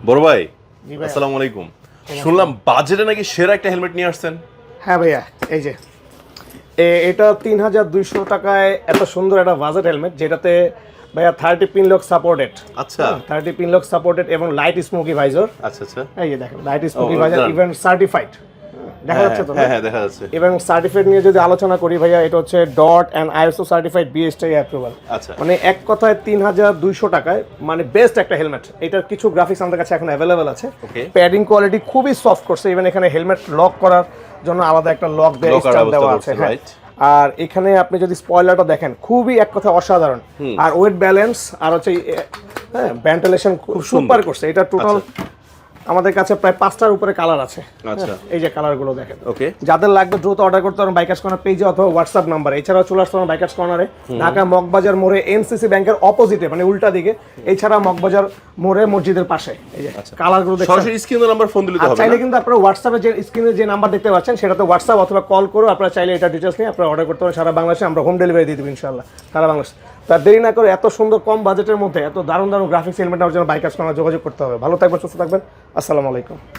বড় ভাই, আসসালামু আলাইকুম। শুনলাম বাজেটে নাকি সেরা একটা হেলমেট নিয়ে আসছেন। হ্যাঁ ভাইয়া, এই যে এটা ৩,২০০ টাকায় এত সুন্দর একটা বাজেট হেলমেট, যেটাতে ভাইয়া 30 পিন লক সাপোর্টেড। আচ্ছা 30 পিন লক সাপোর্টেড এবং লাইট স্মোকি ভাইজর। আচ্ছা আচ্ছা, এই যে দেখেন, light smoky visor, even certified. দেখা যাচ্ছে তো? হ্যাঁ হ্যাঁ দেখা যাচ্ছে। এবং সার্টিফাইড নিয়ে যদি আলোচনা করি ভাইয়া, এটা হচ্ছে dot and ISO certified BSTI approval. আচ্ছা মানে এক কথায় ৩,২০০ টাকায় মানে বেস্ট একটা হেলমেট। এটার কিছু গ্রাফিক্স আমাদের কাছে এখন অ্যাভেলেবেল আছে। Okay. প্যাডিং কোয়ালিটি খুবই সফট করছে, ইভেন এখানে হেলমেট লক করার জন্য আলাদা একটা লক দেওয়া আছে। হ্যাঁ, রাইট। আর এখানে আপনি যদি স্পয়লারটা দেখেন, খুবই এক কথা অসাধারণ। আর ওয়েট ব্যালেন্স আর হচ্ছে হ্যাঁ ভেন্টিলেশন খুব সুপার করছে। এটা টোটাল আমাদের কাছে প্রায় 5টার উপরে কালার আছে। আচ্ছা এই যে কালারগুলো দেখেন। ওকে, যাদের লাগবে দ্রুত অর্ডার করতে পারেন বাইকার্স কর্নার পেজে অথবা হোয়াটসঅ্যাপ নাম্বারে। এছাড়াও চলে আসতে পারেন বাইকার্স কর্নারে, ঢাকা মগবাজার মোড়ে এনসিসি ব্যাংকের অপোজিটে, মানে উল্টা দিকে। এছাড়া মগবাজার মোড়ে মসজিদের পাশে। এই যে কালারগুলো দেখেন। সরাসরি স্ক্রিনে নাম্বার ফোন দিলে তো হবে চাইলে না? কিন্তু আপনারা হোয়াটসঅ্যাপে যে স্ক্রিনে যে নাম্বার দেখতে পাচ্ছেন, সেটাতে হোয়াটসঅ্যাপ অথবা কল করে আপনারা চাইলে এটা ডিটেলস নিয়ে আপনারা অর্ডার করতে পারেন। সারা বাংলাদেশে আমরা হোম ডেলিভারি দিয়ে দেবো ইনশাআল্লাহ, সারা বাংলাদেশ। তার দেরি না করে এত সুন্দর কম বাজেটের মধ্যে এত দারুণ দারুণ গ্রাফিক্স হেলমেট নেওয়ার জন্য বাইকার্স কর্নার যোগাযোগ করতে হবে। ভালো থাকবেন, সুস্থ থাকবেন। আসসালামু আলাইকুম।